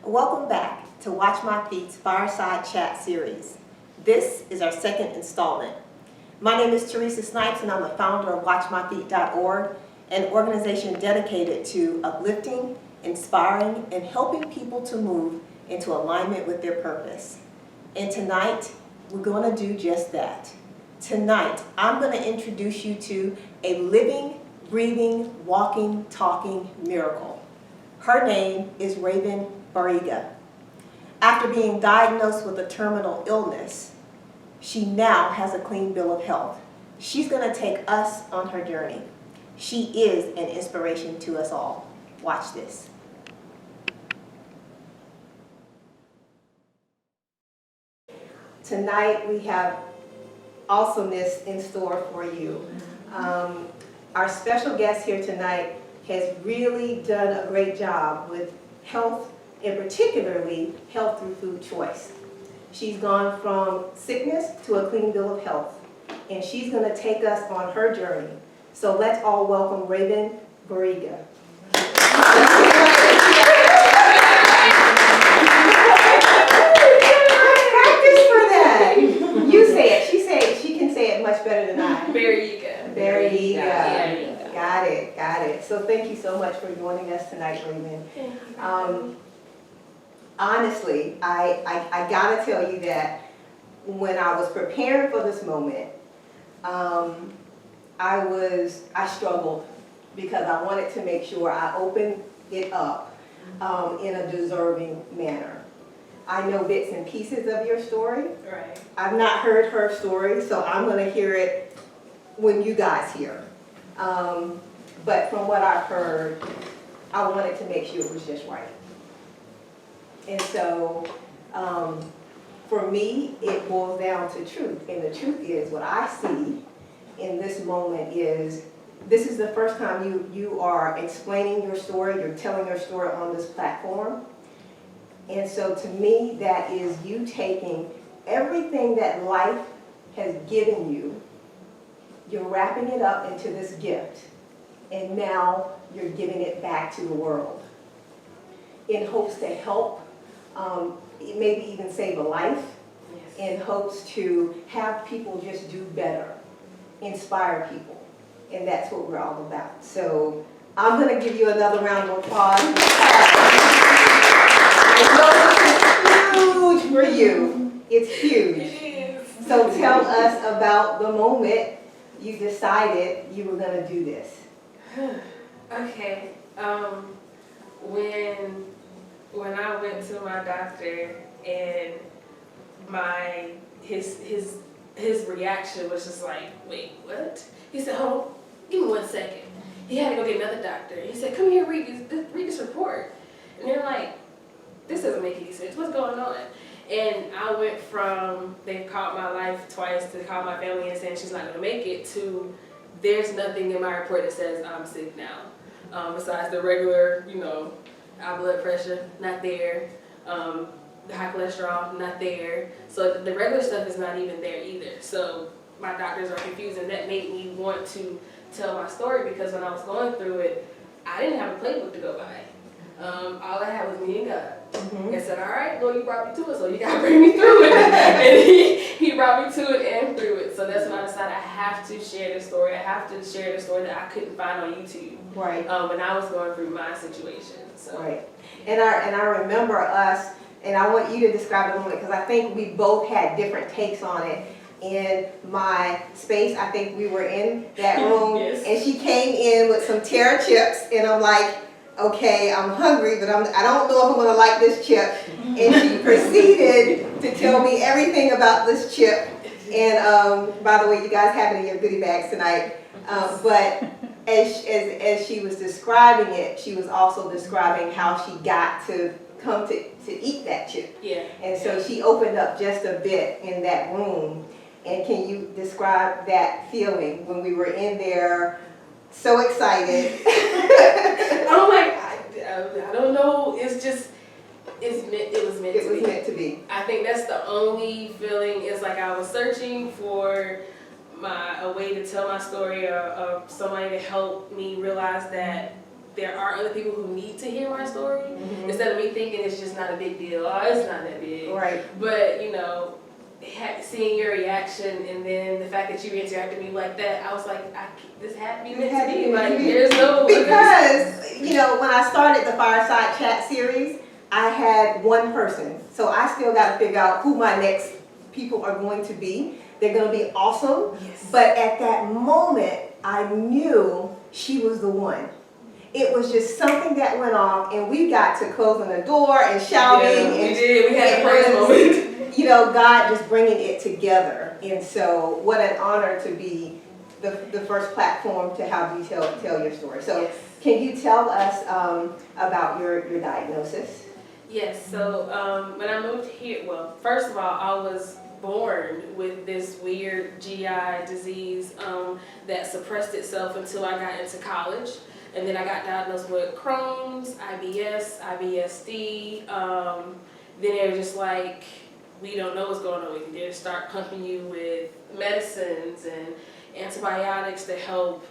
Welcome back to Watch My Feet's Fireside Chat series. This is our second installment. My name is Teresa Snipes and I'm the founder of WatchMyFeet.org, an organization dedicated to uplifting, inspiring, and helping people to move into alignment with their purpose. And tonight, we're going to do just that. Tonight, I'm going to introduce you to a living, breathing, walking, talking miracle. Her name is Bariyiga. After being diagnosed with a terminal illness, she now has a clean bill of health. She's going to take us on her journey. She is an inspiration to us all. Watch this. Tonight we have awesomeness in store for you. Our special guest here tonight has really done a great job with health, and particularly health through food choice. She's gone from sickness to a clean bill of health, and she's going to take us on her journey. So let's all welcome Bariyiga. Practice for that. You say it. She can say it much better than I. Bariyiga. Got it. So thank you so much for joining us tonight, Raven. Honestly, I gotta tell you that when I was preparing for this moment, I struggled because I wanted to make sure I opened it up in a deserving manner. I know bits and pieces of your story. Right. I've not heard her story, so I'm going to hear it when you guys hear. But from what I've heard, I wanted to make sure it was just right. And so, for me, it boils down to truth. And the truth is, what I see in this moment is, this is the first time you are explaining your story, you're telling your story on this platform. And so to me, that is you taking everything that life has given you, you're wrapping it up into this gift, and now you're giving it back to the world in hopes to help, maybe even save a life, in hopes to have people just do better, inspire people, and that's what we're all about. So I'm going to give you another round of applause. I know this is huge for you. It's huge. It is. So tell us about the moment you decided you were going to do this. Okay. When I went to my doctor and his reaction was just like, wait, what? He said, hold on, give me 1 second. He had to go get another doctor. He said, come here, read this report. And they're like, this doesn't make any sense. What's going on? And I went from, they called my life twice, to call my family and saying she's not going to make it, to there's nothing in my report that says I'm sick now. Besides the regular, high blood pressure, not there. The high cholesterol, not there. So the regular stuff is not even there either. So my doctors are confused, and that made me want to tell my story, because when I was going through it, I didn't have a playbook to go by. All I had was me and God. And said, all right, Lord, you brought me to it, so you got to bring me through it. And he brought me to it and through it. So that's when I decided I have to share the story. I have to share the story that I couldn't find on YouTube. Right. When I was going through my situation. So. Right. And I remember us, and I want you to describe the moment, because I think we both had different takes on it. In my space, I think we were in that room, Yes. And she came in with some Terra chips, and I'm like, okay, I'm hungry, but I don't know if I'm going to like this chip. And she proceeded to tell me everything about this chip. And by the way, you guys have it in your goodie bags tonight. But as she was describing it, she was also describing how she got to come to eat that chip. Yeah. And so she opened up just a bit in that room. And can you describe that feeling when we were in there, so excited? I'm like, I don't know. It's just, it was meant to be. I think that's the only feeling. It's like I was searching for a way to tell my story, or somebody to help me realize that there are other people who need to hear my story, instead of me thinking it's just not a big deal. Oh, it's not that big. Right. But, you know, seeing your reaction and then the fact that you interacted with me like that, I was like, this had to be meant to be. Like, there's no... Because, you know, when I started the Fireside Chat series, I had one person. So I still got to figure out who my next people are going to be. They're going to be awesome. Yes. But at that moment, I knew she was the one. It was just something that went off, and we got to closing the door and shouting. Yeah, we and did. We had a praise moment. You know, God just bringing it together. And so what an honor to be the first platform to have you tell your story. So Yes. Can you tell us about your diagnosis? Yes, so when I moved here, well, first of all, I was born with this weird GI disease that suppressed itself until I got into college. And then I got diagnosed with Crohn's, IBS, IBSD. Then they were just like, we don't know what's going on with you. They start pumping you with medicines and antibiotics to help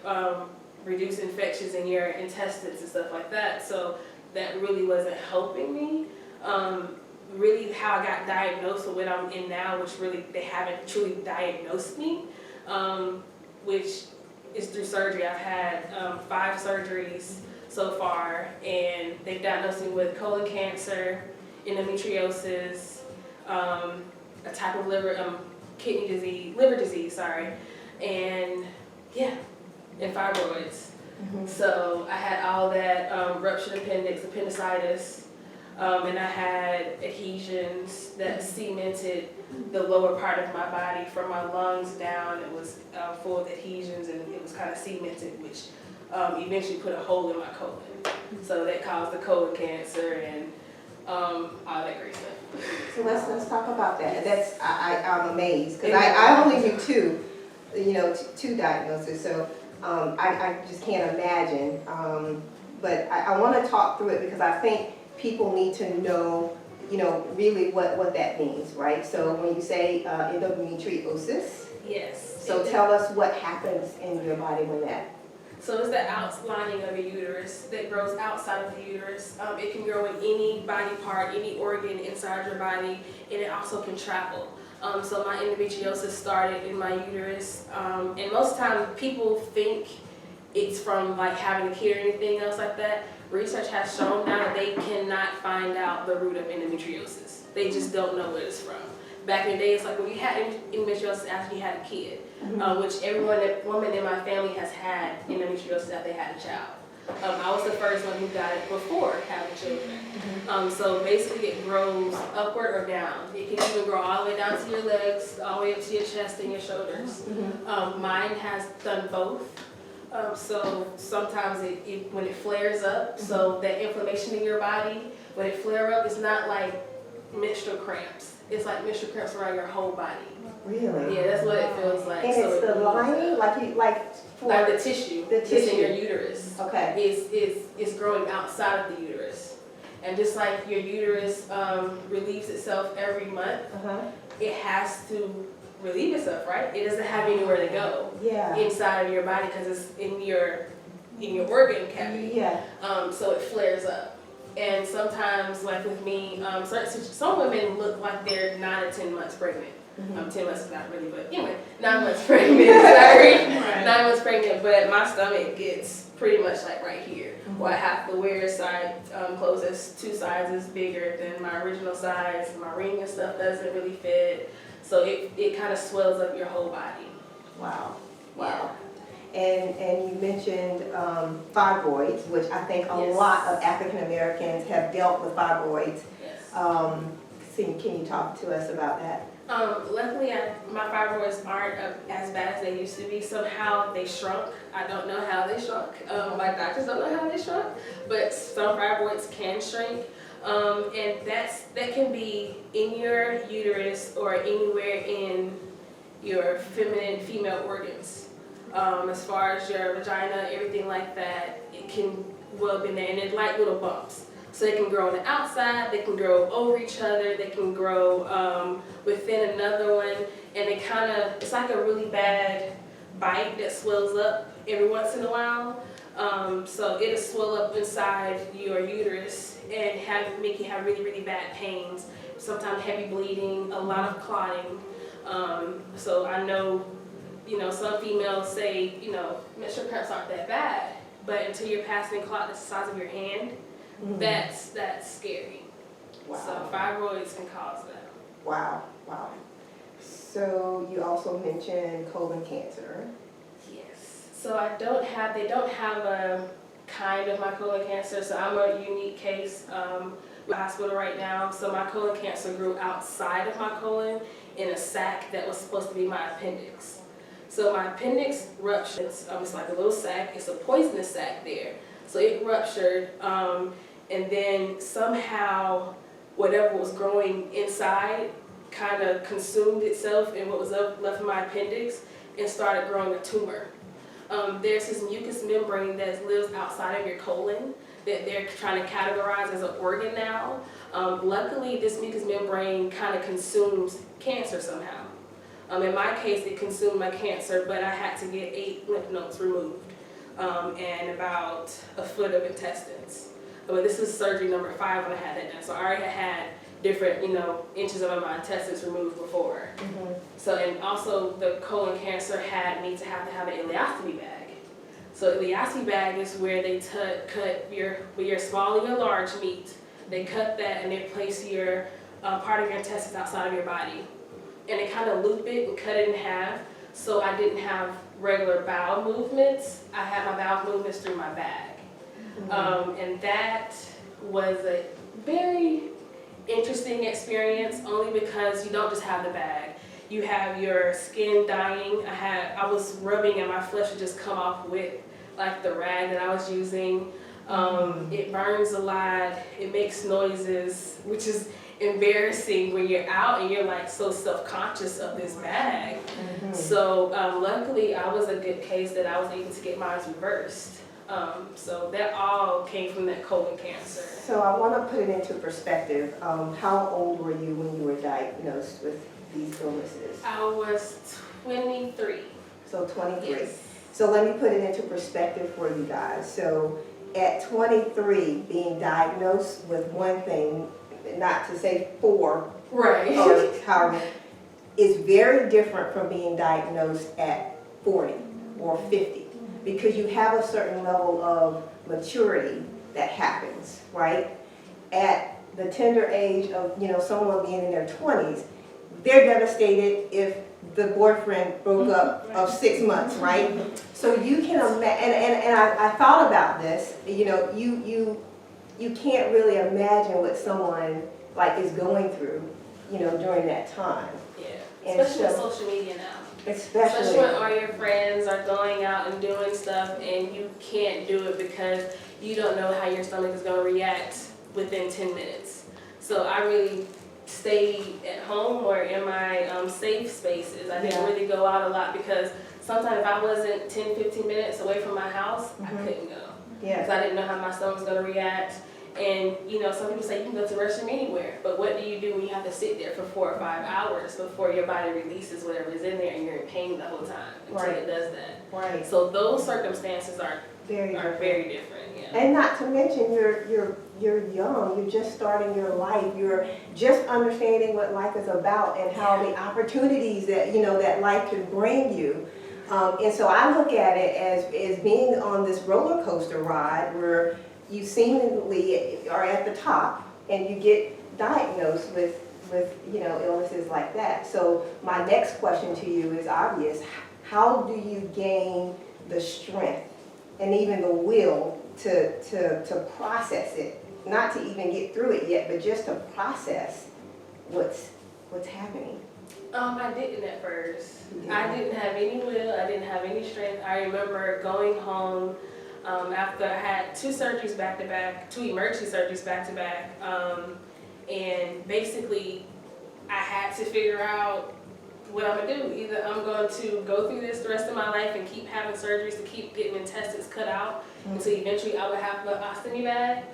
reduce infections in your intestines and stuff like that. So that really wasn't helping me. Really how I got diagnosed with what I'm in now, which really they haven't truly diagnosed me, which is through surgery. I've had 5 surgeries so far, and they've diagnosed me with colon cancer, endometriosis, a type of liver disease, and yeah, and fibroids. So I had all that, ruptured appendix, appendicitis, and I had adhesions that cemented the lower part of my body from my lungs down. It was full of adhesions, and it was kind of cemented, which eventually put a hole in my colon. So that caused the colon cancer and all that great stuff. So let's talk about that. I'm amazed because I only knew two diagnoses. So I just can't imagine. But I want to talk through it because I think people need to know, really what that means, right? So when you say endometriosis, yes. So tell us what happens in your body when that. So it's the outlining of your uterus that grows outside of the uterus. It can grow in any body part, any organ inside your body, and it also can travel. So my endometriosis started in my uterus, and most of the time people think it's from like having a kid or anything else like that. Research has shown now that they cannot find out the root of endometriosis. They just don't know where it's from. Back in the day, it's like when you had endometriosis after you had a kid, which every woman in my family has had endometriosis after they had a child. I was the first one who got it before having children. So basically it grows upward or down. It can even grow all the way down to your legs, all the way up to your chest and your shoulders. Mine has done both. So sometimes when it flares up, so that inflammation in your body, when it flares up, it's not like menstrual cramps. It's like menstrual cramps around your whole body. Really? Yeah, that's what it feels like. And so it's the lining, like the tissue. The tissue in your uterus. Okay. Is growing outside of the uterus, and just like your uterus relieves itself every month, it has to relieve itself, right? It doesn't have anywhere to go. Yeah. Inside of your body because it's in your organ cavity. Yeah. So it flares up. And sometimes, like with me, some women look like they're 9 or 10 months pregnant. 10 months is not really, but anyway, 9 months pregnant, sorry. 9 months pregnant, but my stomach gets pretty much like right here. Well, I have to wear clothes that's 2 sizes bigger than my original size. My ring and stuff doesn't really fit. So it kind of swells up your whole body. Wow. Yeah. And you mentioned fibroids, which I think a lot of African Americans have dealt with fibroids. Yes. Can you talk to us about that? Luckily, my fibroids aren't as bad as they used to be. Somehow they shrunk. I don't know how they shrunk. My doctors don't know how they shrunk, but some fibroids can shrink. And that can be in your uterus or anywhere in your female organs. As far as your vagina, everything like that, it can well be there, and they're like little bumps. So they can grow on the outside, they can grow over each other, they can grow within another one, and it's like a really bad bite that swells up every once in a while. So it'll swell up inside your uterus and make you have really, really bad pains. Sometimes heavy bleeding, a lot of clotting. So I know, some females say, menstrual cramps aren't that bad, but until you're passing clot that's the size of your hand, that's scary. Wow. So fibroids can cause that. Wow. So you also mentioned colon cancer. Yes. So they don't have a kind of my colon cancer, so I'm a unique case. The hospital right now, so my colon cancer grew outside of my colon in a sac that was supposed to be my appendix. So my appendix ruptured. It's like a little sac. It's a poisonous sac there. So it ruptured, and then somehow whatever was growing inside kind of consumed itself in what was left of my appendix and started growing a tumor. There's this mucous membrane that lives outside of your colon that they're trying to categorize as an organ now. Luckily, this mucous membrane kind of consumes cancer somehow. In my case, it consumed my cancer, but I had to get 8 lymph nodes removed and about a foot of intestines. But this is surgery number 5 when I had that done. So I already had different, inches of my intestines removed before. So, and also the colon cancer had me to have an ileostomy bag. So ileostomy bag is where they cut your small and your large meat. They cut that and they place your part of your intestines outside of your body. And they kind of loop it and cut it in half. So I didn't have regular bowel movements. I had my bowel movements through my bag. And that was a very interesting experience, only because you don't just have the bag. You have your skin dying. I was rubbing and my flesh would just come off with like the rag that I was using. It burns a lot. It makes noises, which is embarrassing when you're out and you're like so self-conscious of this bag. So luckily I was a good case that I was able to get mine reversed. So that all came from that colon cancer. So I want to put it into perspective. How old were you when you were diagnosed with these illnesses? I was 23. So 23. Yes. So let me put it into perspective for you guys. So at 23, being diagnosed with one thing, not to say 4, right, or however, is very different from being diagnosed at 40 or 50. Because you have a certain level of maturity that happens, right? At the tender age of, someone being in their 20s, they're devastated if the boyfriend broke up of 6 months, right? So you can imagine, and I thought about this, you can't really imagine what someone like is going through, during that time. Yeah, especially with social media now. Especially when all your friends are going out and doing stuff and you can't do it because you don't know how your stomach is going to react within 10 minutes. So I really stayed at home or in my safe spaces. I didn't really go out a lot because sometimes if I wasn't 10, 15 minutes away from my house, I couldn't go. Because I didn't know how my stomach was going to react. And, some people say you can go to the restroom anywhere, but what do you do when you have to sit there for 4 or 5 hours before your body releases whatever is in there and you're in pain the whole time until it does that? Right. So those circumstances are very different, yeah. And not to mention you're young, you're just starting your life, you're just understanding what life is about and how the opportunities that, that life can bring you. And so I look at it as being on this roller coaster ride where you seemingly are at the top and you get diagnosed with illnesses like that. So my next question to you is obvious. How do you gain the strength and even the will to process it? Not to even get through it yet, but just to process what's happening. I didn't at first. I didn't have any will, I didn't have any strength. I remember going home after I had 2 surgeries back to back, 2 emergency surgeries back to back, and basically I had to figure out what I'm gonna do. Either I'm going to go through this the rest of my life and keep having surgeries to keep getting intestines cut out until eventually I would have an ostomy bag,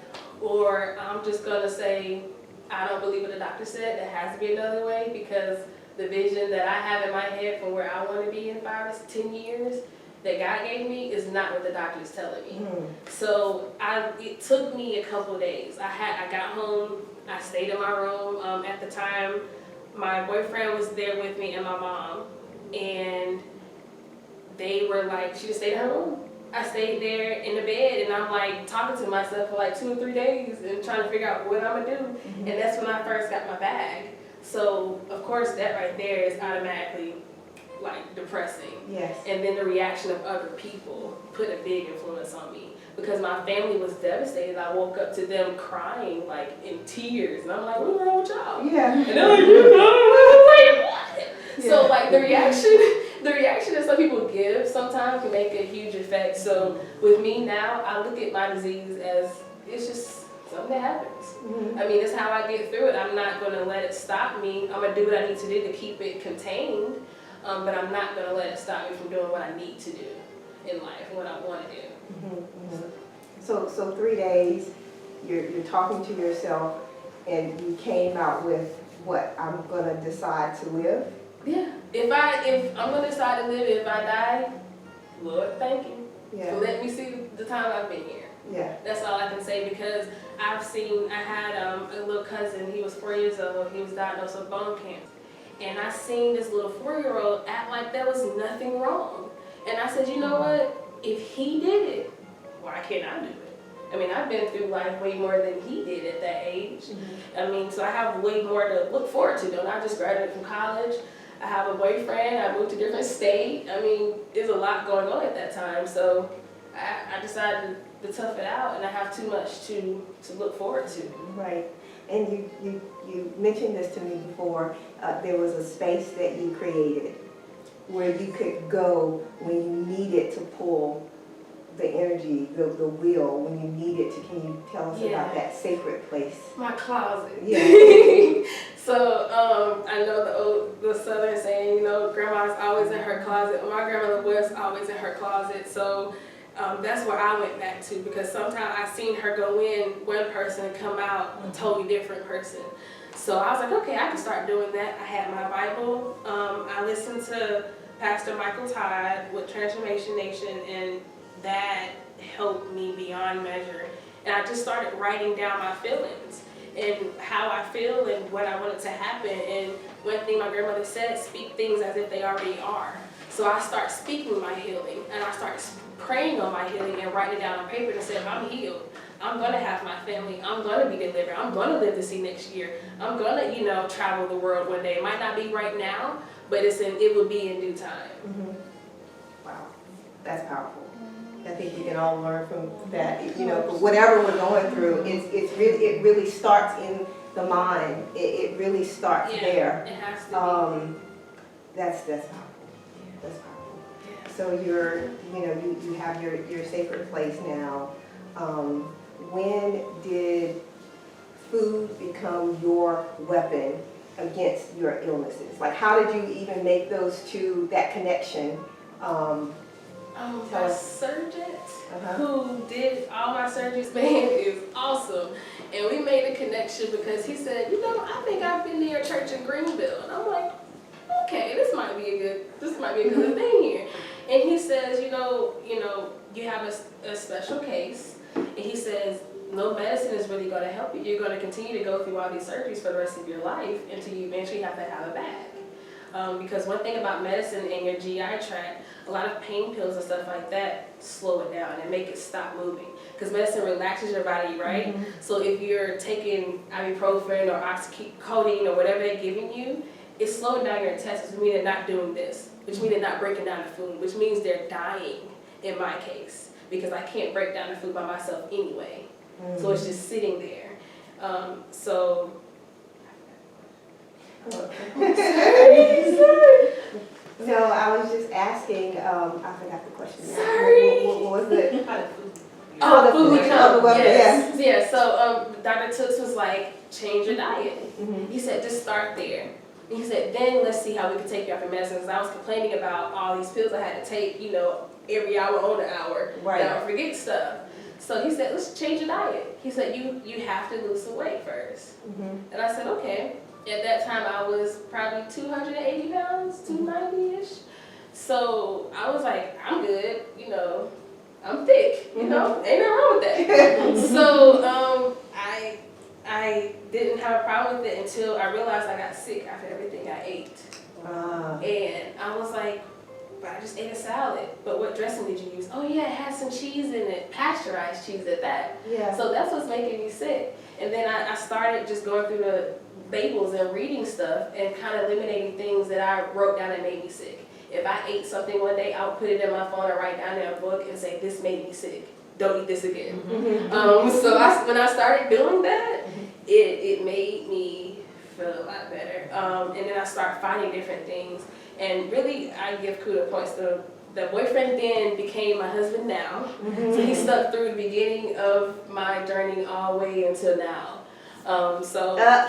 or I'm just gonna say I don't believe what the doctor said. There has to be another way because the vision that I have in my head for where I want to be in 5 to 10 years that God gave me is not what the doctor is telling me. Mm. So it took me a couple of days. I got home, I stayed in my room. At the time, my boyfriend was there with me and my mom, and they were like, she just stayed in her room. I stayed there in the bed, and I'm like talking to myself for like 2 or 3 days and trying to figure out what I'm gonna do. Mm-hmm. And that's when I first got my bag. So of course that right there is automatically like depressing. Yes. And then the reaction of other people put a big influence on me because my family was devastated. I woke up to them crying like in tears, and I'm like, what's wrong with y'all? Yeah. And they're like, you know, like, what? Yeah. So like the reaction that some people give sometimes can make a huge effect. So with me now, I look at my disease as it's just something that happens. Mm-hmm. I mean, that's how I get through it. I'm not going to let it stop me. I'm going to do what I need to do to keep it contained, but I'm not going to let it stop me from doing what I need to do in life and what I want to do. Mm-hmm. Mm-hmm. So 3 days, you're talking to yourself, and you came out with what? I'm going to decide to live? Yeah. If I'm going to decide to live, if I die, Lord, thank you. Yeah. For letting me see the time I've been here. Yeah. That's all I can say, because I had a little cousin, he was 4 years old, he was diagnosed with bone cancer. And I seen this little 4-year-old act like there was nothing wrong. And I said, you know what, if he did it, why can't I do it? I mean, I've been through life way more than he did at that age. Mm-hmm. I mean, so I have way more to look forward to. Though. I just graduated from college, I have a boyfriend, I moved to a different state. I mean, there's a lot going on at that time. So I decided to tough it out, and I have too much to look forward to. Right. And you mentioned this to me before. There was a space that you created where you could go when you needed to pull the energy, the will, when you needed to. Can you tell us about that sacred place? My closet. Yeah. So I know the Southern saying, you know, grandma's always in her closet. My grandmother was always in her closet. So that's where I went back to, because sometimes I seen her go in one person and come out a totally different person. So I was like, okay, I can start doing that. I had my Bible. I listened to Pastor Michael Todd with Transformation Nation, and that helped me beyond measure. And I just started writing down my feelings and how I feel and what I wanted to happen. And one thing my grandmother said, speak things as if they already are. So I start speaking my healing, and I start praying on my healing and writing it down on paper and saying, I'm healed. I'm going to have my family. I'm going to be delivered. I'm going to live to see next year. I'm going to, travel the world one day. It might not be right now, but it will be in due time. Mm-hmm. Wow, that's powerful. I think we can all learn from that. For whatever we're going through, it really starts in the mind. It really starts there. It has to be. That's powerful. That's powerful. Yeah. So you have your sacred place now. When did food become your weapon against your illnesses? Like, how did you even make that connection? My surgeon who did all my surgeries, man, is awesome. And we made a connection because he said, I think I've been near a church in Greenville. And I'm like, okay, this might be a good thing here. And he says, you have a special case. And he says, no medicine is really going to help you. You're going to continue to go through all these surgeries for the rest of your life until you eventually have to have a bag. Because one thing about medicine in your GI tract, a lot of pain pills and stuff like that slow it down and make it stop moving. Because medicine relaxes your body, right? Mm-hmm. So if you're taking ibuprofen or oxycodone or whatever they're giving you, it's slowing down your intestines, which means they're not doing this, which means they're not breaking down the food, which means they're dying in my case, because I can't break down the food by myself anyway. Mm-hmm. So it's just sitting there. No, I was just asking, I forgot the question. Sorry. What was it? The food. Yes. Yeah, so Dr. Tooks was like, change your diet. Mm-hmm. He said, just start there. And he said, then let's see how we can take you off your medicine. Because I was complaining about all these pills I had to take, every hour on an hour. Right. And I would forget stuff. So he said, let's change your diet. He said, you have to lose some weight first. Mm-hmm. And I said, okay. At that time, I was probably 280 pounds, 290-ish. So I was like, I'm good, I'm thick, ain't nothing wrong with that. So I didn't have a problem with it until I realized I got sick after everything I ate. And I was like, but I just ate a salad. But what dressing did you use? Oh yeah, it had some cheese in it, pasteurized cheese at that. Yeah. So that's what's making me sick. And then I started just going through the labels and reading stuff and kind of eliminating things that I wrote down that made me sick. If I ate something one day, I'll put it in my phone and write down in a book and say, this made me sick. Don't eat this again. So when I started doing that, it made me feel a lot better. And then I started finding different things. And really, I give kudos points to the boyfriend then became my husband now. So he stuck through the beginning of my journey all the way until now.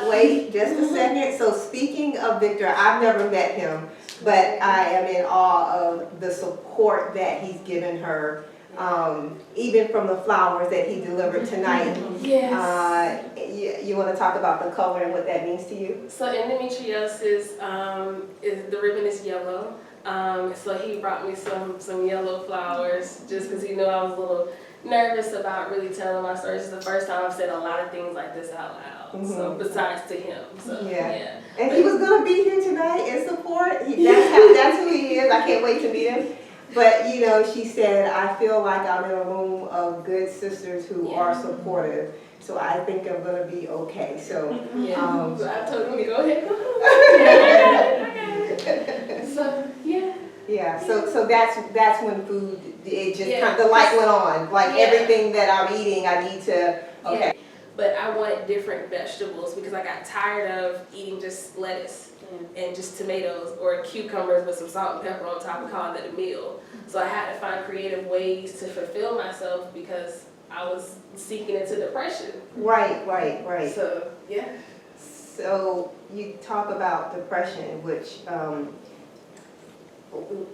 Wait just a second. So speaking of Victor, I've never met him, but I am in awe of the support that he's given her, even from the flowers that he delivered tonight. Yes. You want to talk about the color and what that means to you? So endometriosis, the ribbon is yellow. So he brought me some yellow flowers just because he knew I was a little nervous about really telling my story. This is the first time I've said a lot of things like this out loud. So besides to him. So yeah. And he was gonna be here tonight in support. That's who he is. I can't wait to meet him. But she said, I feel like I'm in a room of good sisters who are supportive. So I think I'm gonna be okay. So so I told him to go ahead. So yeah. Yeah, so that's when food, it just kind of, the light went on. Like everything that I'm eating, I need to, okay. But I wanted different vegetables because I got tired of eating just lettuce and just tomatoes or cucumbers with some salt and pepper on top and calling it a meal. So I had to find creative ways to fulfill myself because I was sinking into depression. Right. So, yeah. So you talk about depression, which,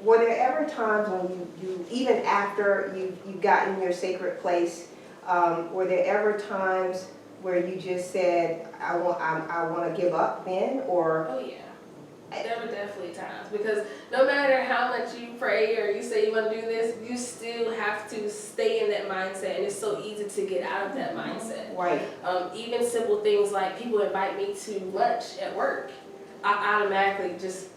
were there ever times when you even after you got in your sacred place, were there ever times where you just said, I want to give up then, or? Oh yeah, there were definitely times, because no matter how much you pray or you say you want to do this, you still have to stay in that mindset, and it's so easy to get out of that mindset. Right. Even simple things like people invite me to lunch at work, I automatically just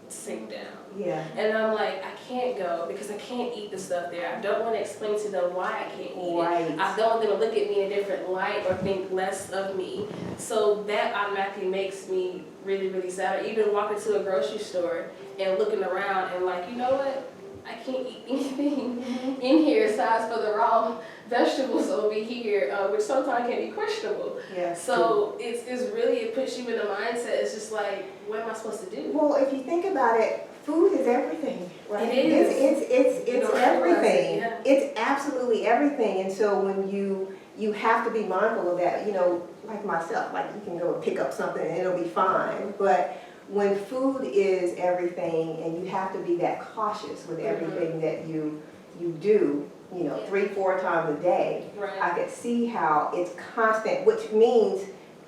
sink down. Yeah. And I'm like, I can't go because I can't eat the stuff there. I don't want to explain to them why I can't eat it. I don't want them to look at me in a different light or think less of me. So that automatically makes me really, really sad. Or even walking to a grocery store and looking around and like, you know what? I can't eat anything in here aside for the raw vegetables over here, which sometimes can be questionable. Yeah. So it's really, it puts you in a mindset. It's just like, what am I supposed to do? Well, if you think about it, food is everything, right? It is. It's everything. Yeah. It's absolutely everything. And so when you have to be mindful of that, like myself, like you can go and pick up something and it'll be fine. But when food is everything and you have to be that cautious with everything that you do, 3-4 times a day, Right. I could see how it's constant, which means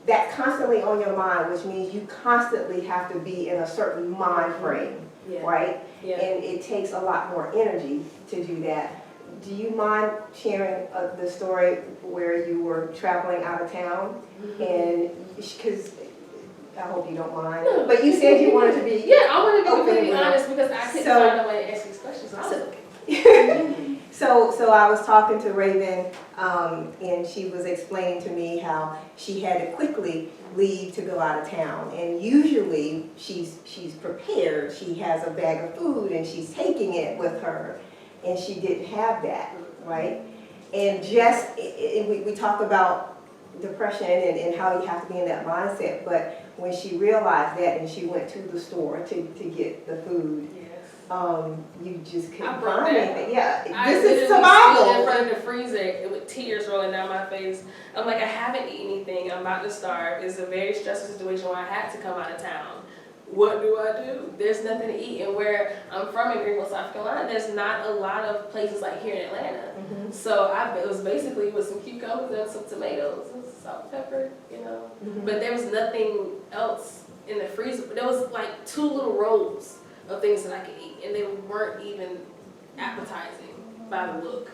that's constantly on your mind, which means you constantly have to be in a certain mind frame. Yeah. Right? Yeah. And it takes a lot more energy to do that. Do you mind sharing the story where you were traveling out of town? And because I hope you don't mind, but you said you wanted to be I want to be completely honest because I couldn't find a way to ask these questions. So I was talking to Raven, and she was explaining to me how she had to quickly leave to go out of town. And usually she's prepared. She has a bag of food and she's taking it with her. And she didn't have that, right? And we talk about depression and how you have to be in that mindset. But when she realized that and she went to the store to get the food, you just couldn't find anything. Yeah, this is survival. Stood in front of the freezer with tears rolling down my face. I'm like, I haven't eaten anything. I'm about to starve. It's a very stressful situation where I had to come out of town. What do I do? There's nothing to eat. And where I'm from in Greenville, South Carolina, there's not a lot of places like here in Atlanta. So it was basically with some cucumbers and some tomatoes and salt and pepper, But there was nothing else in the freezer. There was like 2 little rolls of things that I could eat, and they weren't even appetizing by the look.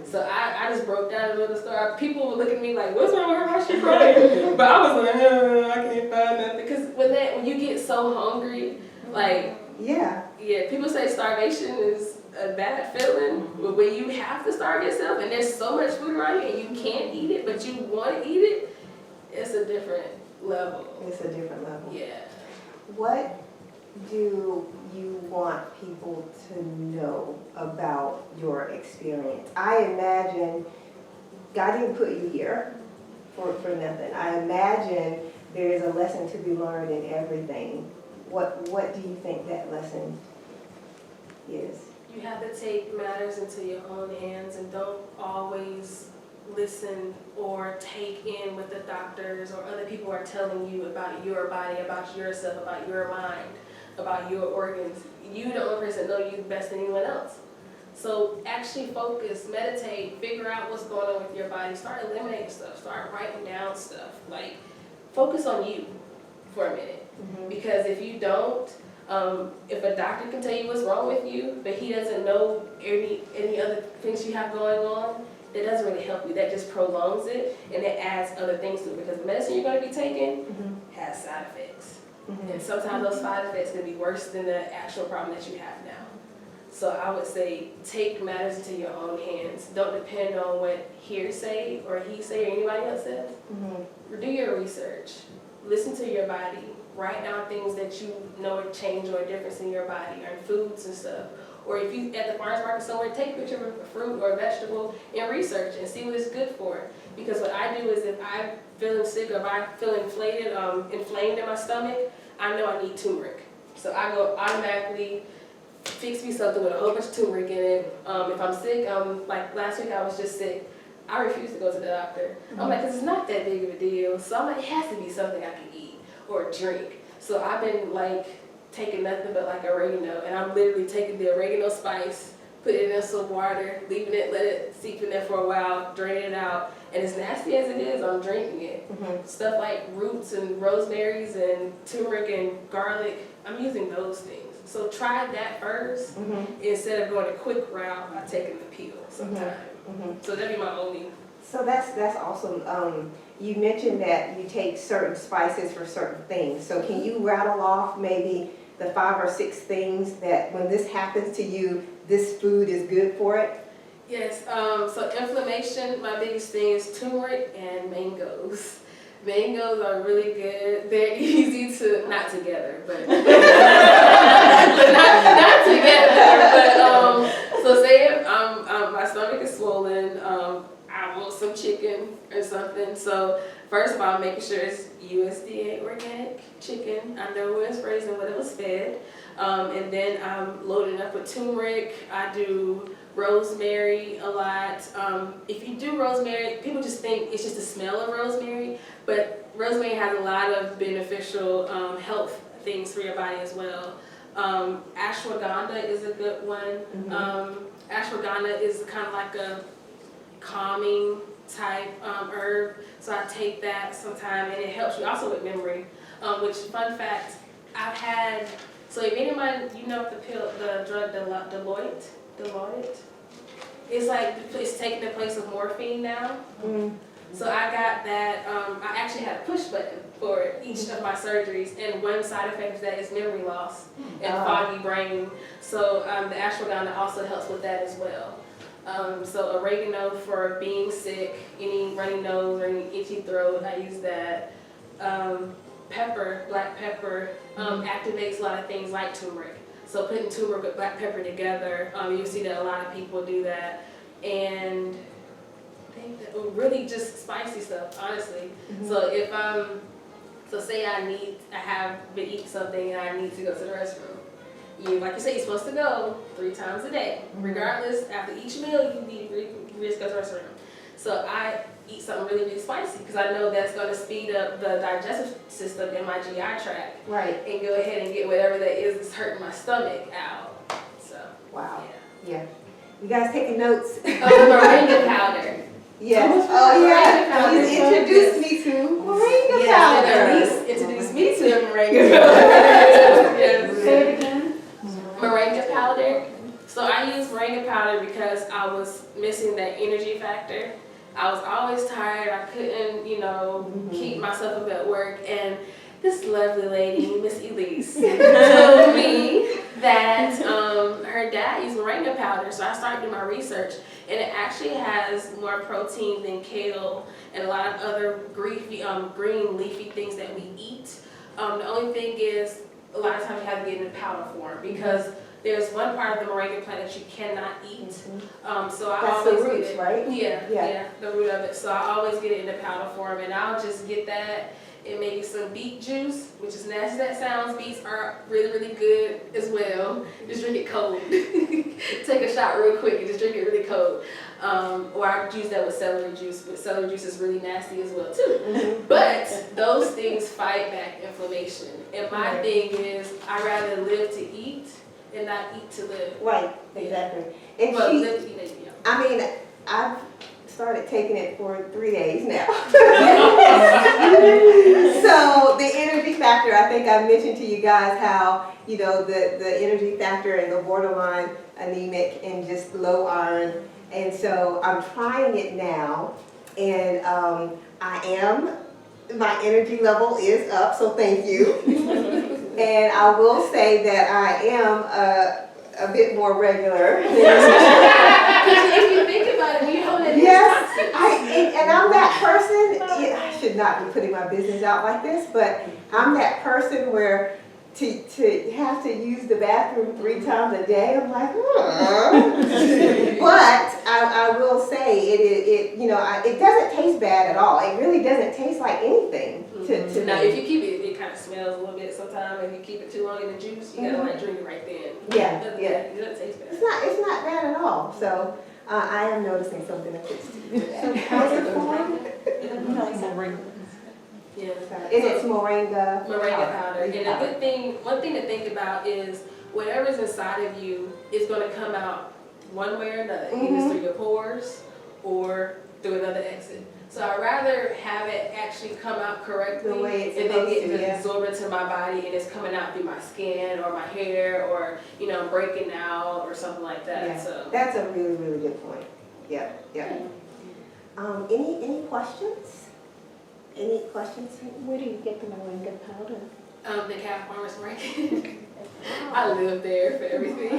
So I just broke down in the middle of the store. People were looking at me like, what's wrong with her? Why she crying? But I was like, I can't find nothing. Because when you get so hungry, like, yeah, people say starvation is a bad feeling, but when you have to starve yourself and there's so much food around you and you can't eat it, but you want to eat it, it's a different level. It's a different level. Yeah. What do you want people to know about your experience? I imagine God didn't put you here for nothing. I imagine there is a lesson to be learned in everything. What do you think that lesson is? You have to take matters into your own hands and don't always listen or take in what the doctors or other people are telling you about your body, about yourself, about your mind, about your organs. You the only person that know you best than anyone else. So actually focus, meditate, figure out what's going on with your body, start eliminating stuff, start writing down stuff. Like, focus on you for a minute. Because if you don't, if a doctor can tell you what's wrong with you, but he doesn't know any other things you have going on, it doesn't really help you. That just prolongs it, and it adds other things to it. Because the medicine you're going to be taking has side effects. And sometimes those side effects can be worse than the actual problem that you have now. So I would say take matters into your own hands. Don't depend on what hearsay or he say or anybody else says. Do your research. Listen to your body. Write down things that you know are change or a difference in your body, or in foods and stuff. Or if you at the farmer's market somewhere, take a picture of a fruit or a vegetable and research and see what it's good for. Because what I do is if I'm feeling sick or if I feel inflamed in my stomach, I know I need turmeric. So I go automatically fix me something with a whole bunch of turmeric in it. If I'm sick, like last week I was just sick. I refuse to go to the doctor. I'm like, 'cause it's not that big of a deal. So I'm like, it has to be something I can eat or drink. So I've been like taking nothing but like oregano, and I'm literally taking the oregano spice, put it in some water, leaving it, let it seep in there for a while, drain it out. And as nasty as it is, I'm drinking it. Stuff like roots and rosemaries and turmeric and garlic, I'm using those things. So try that first instead of going a quick route by taking the pill sometime. So that'd be my only. So that's awesome. You mentioned that you take certain spices for certain things. So can you rattle off maybe the 5 or 6 things that when this happens to you, this food is good for it? Yes, so inflammation, my biggest thing is turmeric and mangoes. Mangoes are really good. They're easy to, not together, but not together. But so say if my stomach is swollen, I want some chicken or something. So first of all, making sure it's USDA organic chicken. I know where it's raised and what it was fed. And then I'm loading up with turmeric. I do rosemary a lot. If you do rosemary, people just think it's just the smell of rosemary, but rosemary has a lot of beneficial health things for your body as well. Ashwagandha is a good one. Ashwagandha is kind of like a calming type herb, so I take that sometime, and it helps you also with memory. Which, fun fact, I've had, so if anyone, you know the drug Deloitte, it's like, it's taking the place of morphine now. So I got that, I actually had a push button for each of my surgeries, and one side effect of that is memory loss and foggy brain. So the ashwagandha also helps with that as well. So oregano for being sick, any runny nose or any itchy throat, I use that. Pepper, black pepper, activates a lot of things like turmeric. So putting turmeric with black pepper together, you'll see that a lot of people do that. And I think that really just spicy stuff, honestly. So if so say I have been eating something and I need to go to the restroom. Like you say, you're supposed to go 3 times a day. Regardless, after each meal, you just go to the restroom. So I eat something really, really spicy because I know that's going to speed up the digestive system in my GI tract. Right. And go ahead and get whatever that is that's hurting my stomach out. So. Wow. Yeah. You guys taking notes? Moringa powder. Yes. Oh yeah. You introduced me to moringa powder. Elise introduced me to to moringa powder. Yes. Say it again. Moringa powder. So I use moringa powder because I was missing that energy factor. I was always tired. I couldn't, keep myself up at work. And this lovely lady, Miss Elise, told me that her dad used moringa powder. So I started doing my research, and it actually has more protein than kale and a lot of other green leafy things that we eat. The only thing is, a lot of times you have to get it in powder form because there's one part of the moringa plant that you cannot eat. So I That's always the roots, get it. right? Yeah, the root of it. So I always get it in the powder form, and I'll just get that and maybe some beet juice, which is nasty that sounds. Beets are really, really good as well. Just drink it cold. Take a shot real quick and just drink it really cold. Or I use that with celery juice, but celery juice is really nasty as well too. But those things fight back inflammation. And my thing is, I rather live to eat and not eat to live. Right, exactly. And Well, she, live to eat, yeah. I mean, I've started taking it for 3 days now. So the energy factor, I think I mentioned to you guys how, the energy factor and the borderline anemic and just low iron. And so I'm trying it now, and my energy level is up, so thank you. And I will say that I am a bit more regular. If you think about it, you hold it. Yes, and I'm that person, I should not be putting my business out like this, but I'm that person where to have to use the bathroom 3 times a day, I'm like, But I will say it doesn't taste bad at all. It really doesn't taste like anything to Now, me. if you keep it, it kind of smells a little bit sometimes. If you keep it too long in the juice, you gotta drink it right then. Yeah, yeah. It doesn't taste bad. It's not bad at all. So I am noticing some benefits to that. How's it formed? Yeah. And it's moringa powder. And one thing to think about is whatever's inside of you is going to come out one way or another, either through your pores or through another exit. So I'd rather have it actually come out correctly The way it's and then supposed get to, absorbed into my body and it's coming out through my skin or my hair or breaking out or something like that. Yeah. So That's a really, really good point. Yep. Any questions? Any questions? Where do you get the moringa powder? the Cal Farmers Market. I live there for everything.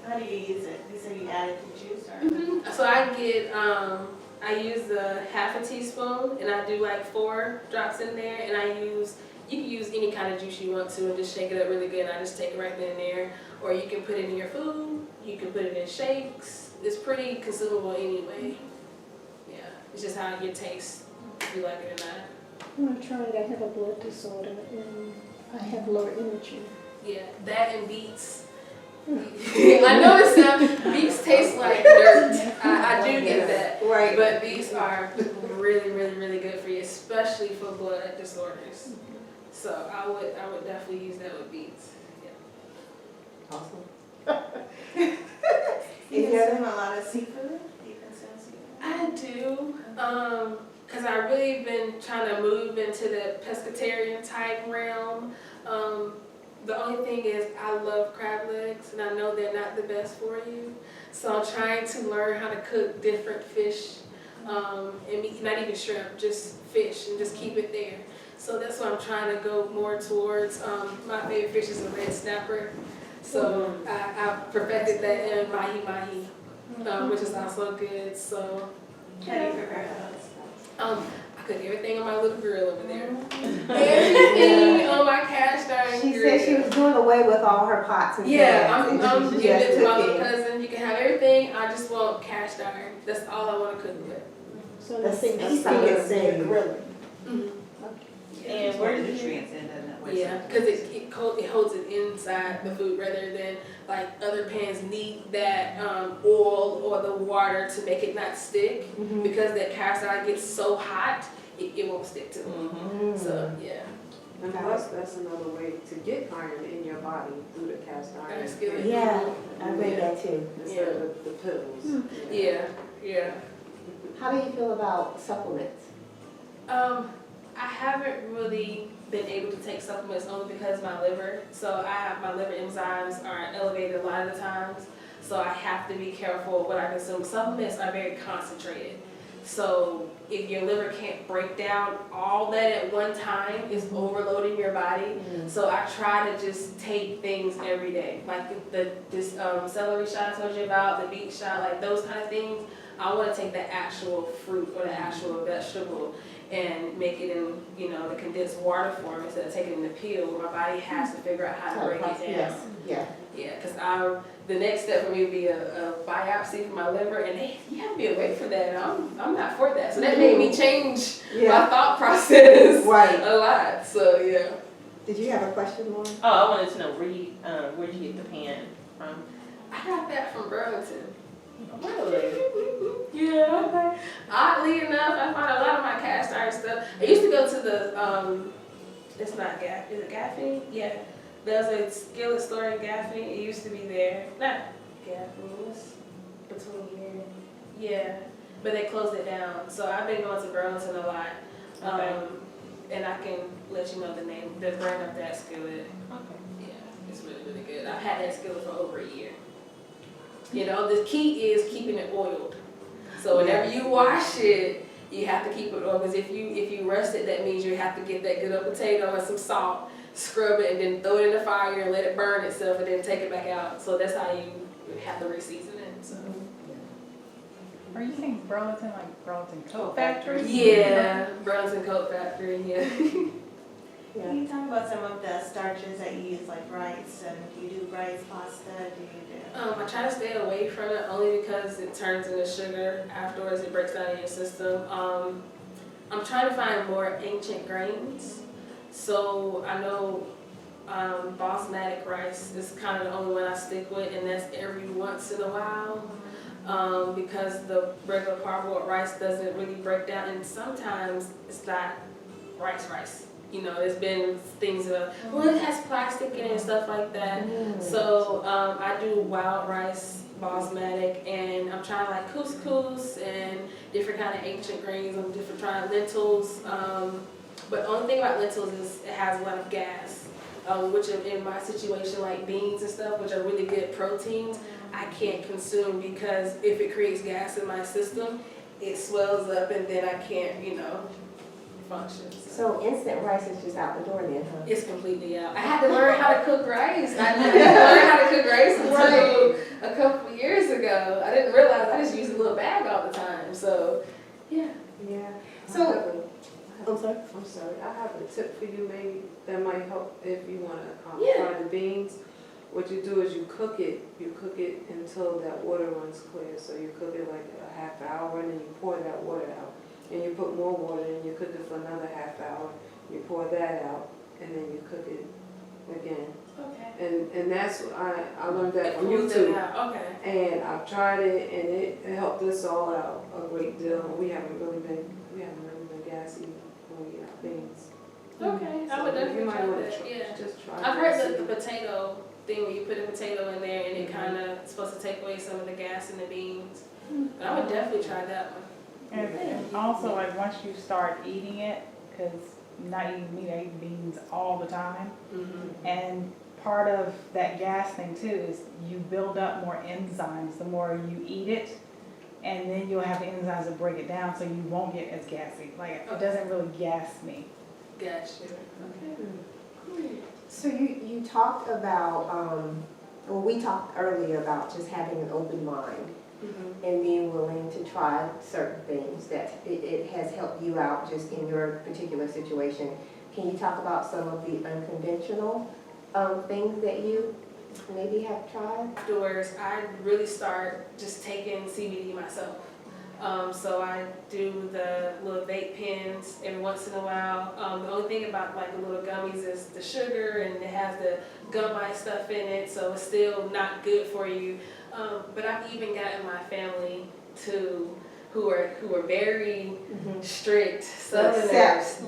How do you use it? You say you add it to juice or? So I get, I use the half a teaspoon and I do like 4 drops in there, and you can use any kind of juice you want to and just shake it up really good, and I just take it right then and there. Or you can put it in your food, you can put it in shakes. It's pretty consumable anyway. Yeah, it's just how your taste, if you like it or not. I'm gonna try it. I have a blood disorder and I have low energy. Yeah, that and beets. I know it sounds, beets taste like dirt. I do get that. Right. But beets are really, really, really good for you, especially for blood disorders. So I would definitely use that with beets. Yeah. Awesome. You consume a lot of seafood? Do you consume seafood? I do, because I've really been trying to move into the pescatarian type realm. The only thing is I love crab legs, and I know they're not the best for you. So I'm trying to learn how to cook different fish, and not even shrimp, just fish, and just keep it there. So that's what I'm trying to go more towards. My favorite fish is a red snapper. So I perfected that in mahi-mahi, which is also good. So How do you prepare those? I cook everything on my little grill over there. Everything on my cast iron She grill. said she was doing away with all her pots and Yeah, pans, I'm and she's giving just it to my little cooking. cousin. You can have everything. I just want cast iron. That's all I want to cook with. So That's nothing the sticking same. in grilling. And where do the nutrients end in it? Yeah, because it holds it inside the food rather than like other pans need that oil or the water to make it not stick. Because that cast iron gets so hot, it won't stick to it. So yeah. And plus, that's another way to get iron in your body through the cast iron. That's good. Yeah, I read that too. Instead of the pills. Yeah. How do you feel about supplements? I haven't really been able to take supplements only because of my liver. So my liver enzymes are elevated a lot of the times. So I have to be careful what I consume. Supplements are very concentrated. So if your liver can't break down all that at one time, it's overloading your body. So I try to just take things every day. Like this celery shot I told you about, the beet shot, like those kind of things. I want to take the actual fruit or the actual vegetable and make it in, the condensed water form instead of taking it in the pill, where my body has to figure out how to break it down. Yes, yeah. Yeah, because the next step for me would be a biopsy for my liver, and you have to be awake for that, and I'm not for that. So that made me change my thought process Right. a lot. So yeah. Did you have a question, Lauren? Oh, I wanted to know where did you get the pan from? I got that from Burlington. Really? Yeah. Okay. Oddly enough, I find a lot of my cast iron stuff. I used to go to the it's not Gaff. Is it Gaffney? Yeah. There's a skillet store in Gaffney. It used to be there. Not Gaffney. What's between here? Yeah. But they closed it down. So I've been going to Burlington a lot. And I can let you know the brand of that skillet. Okay. Yeah, it's really, really good. I've had that skillet for over a year. The key is keeping it oiled. So whenever you wash it, you have to keep it oiled. Because if you rest it, that means you have to get that good old potato and some salt, scrub it, and then throw it in the fire and let it burn itself, and then take it back out. So that's how you have to re-season it. So. Are you saying Burlington, like Burlington Coat Factory? Yeah, Burlington Coat Factory. Yeah. Can you talk about some of the starches that you use, like rice, and do you do rice pasta? I try to stay away from it only because it turns into sugar afterwards. It breaks down in your system. I'm trying to find more ancient grains. So I know basmati rice is kind of the only one I stick with, and that's every once in a while. Because the regular parboiled rice doesn't really break down, and sometimes it's not rice. There's been things it has plastic in it and stuff like that. So I do wild rice, basmati, and I'm trying like couscous and different kind of ancient grains. I'm trying lentils. But the only thing about lentils is it has a lot of gas, which in my situation, like beans and stuff, which are really good proteins, I can't consume because if it creates gas in my system, it swells up and then I can't, function. So instant rice is just out the door then, huh? It's completely out. I had to learn how to cook rice. I didn't learn how to cook rice until a couple of years ago. I didn't realize I just used a little bag all the time. So, yeah. Yeah. So, I'm sorry? I'm sorry, I have a tip for you maybe that might help if you want to Yeah. fry the beans. What you do is you cook it until that water runs clear. So you cook it like a half hour and then you pour that water out. And you put more water in, you cook it for another half hour, you pour that out, and then you cook it again. Okay. And that's, I learned that from Cools it YouTube. out. Okay. And I've tried it, and it helped us all out a great deal. We haven't really been gassy when we eat our beans. Okay. I So would definitely you might try wanna that. Yeah. Just try I've it heard and the see. potato thing where you put a potato in there and it kind of supposed to take away some of the gas in the beans. But I would definitely try that one. And also, like, once you start eating it, because not eating meat, I eat beans all the time. And part of that gas thing too is you build up more enzymes the more you eat it, and then you'll have enzymes that break it down so you won't get as gassy. Like, it doesn't really gas me. Gotcha. Okay. So you talked about, we talked earlier about just having an open mind and being willing to try certain things that it has helped you out just in your particular situation. Can you talk about some of the unconventional things that you maybe have tried? Afterwards, I really start just taking CBD myself. So I do the little vape pens every once in a while. The only thing about like the little gummies is the sugar, and it has the gummy stuff in it, so it's still not good for you. But I've even gotten my family who are very strict Southerners,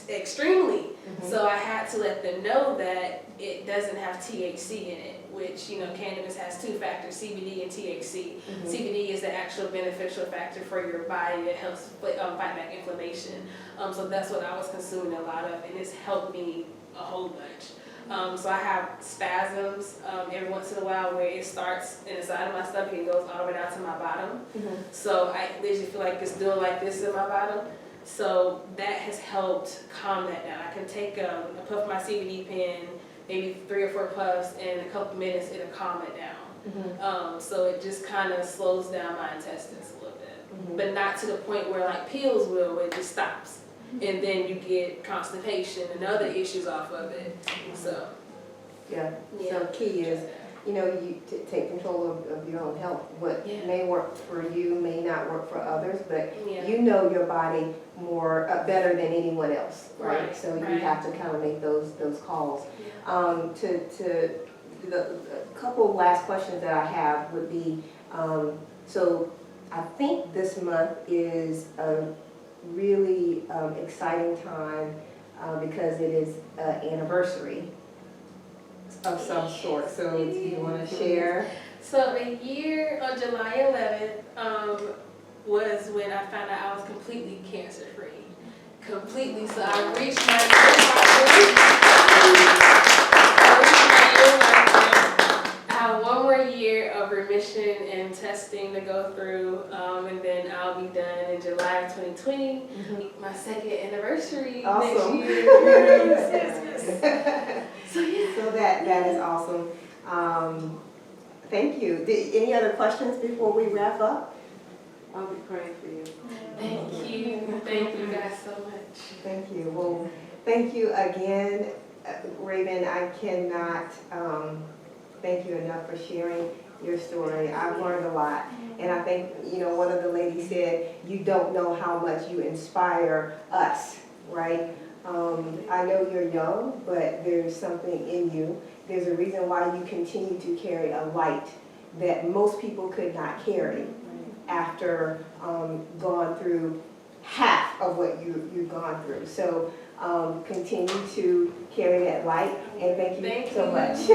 extremely. So I had to let them know that it doesn't have THC in it, which, you know, cannabis has two factors, CBD and THC. CBD is the actual beneficial factor for your body that helps fight back inflammation. So that's what I was consuming a lot of, and it's helped me a whole bunch. So I have spasms every once in a while where it starts in the side of my stomach and goes all the way down to my bottom. So I literally feel like it's doing like this in my bottom. So that has helped calm that down. I can take a puff of my CBD pen, maybe 3 or 4 puffs, and in a couple minutes it'll calm it down. So it just kind of slows down my intestines a little bit, but not to the point where like pills will, where it just stops. And then you get constipation and other issues off of it. So, So key is, you know, you take control of your own health. What may work for you may not work for others, but you know your body more better than anyone else, right? So you have to kind of make those calls. To the couple last questions that I have would be, so I think this month is a really exciting time because it is an anniversary of some sort. So do you want to share? So the year on July 11th was when I found out I was completely cancer free. Completely. So I reached my year marker. I have 1 more year of remission and testing to go through, and then I'll be done in July of 2020. My 2nd anniversary Awesome. next year. Yes. So yeah. So that is awesome. Thank you. Any other questions before we wrap up? I'll be praying for you. Thank you. Thank you guys so much. Thank you. Well, thank you again, Raven. I cannot thank you enough for sharing your story. I've learned a lot. And I think, you know, one of the ladies said, you don't know how much you inspire us, right? I know you're young, but there's something in you. There's a reason why you continue to carry a light that most people could not carry after gone through half of what you've gone through. So continue to carry that light, and thank you so much.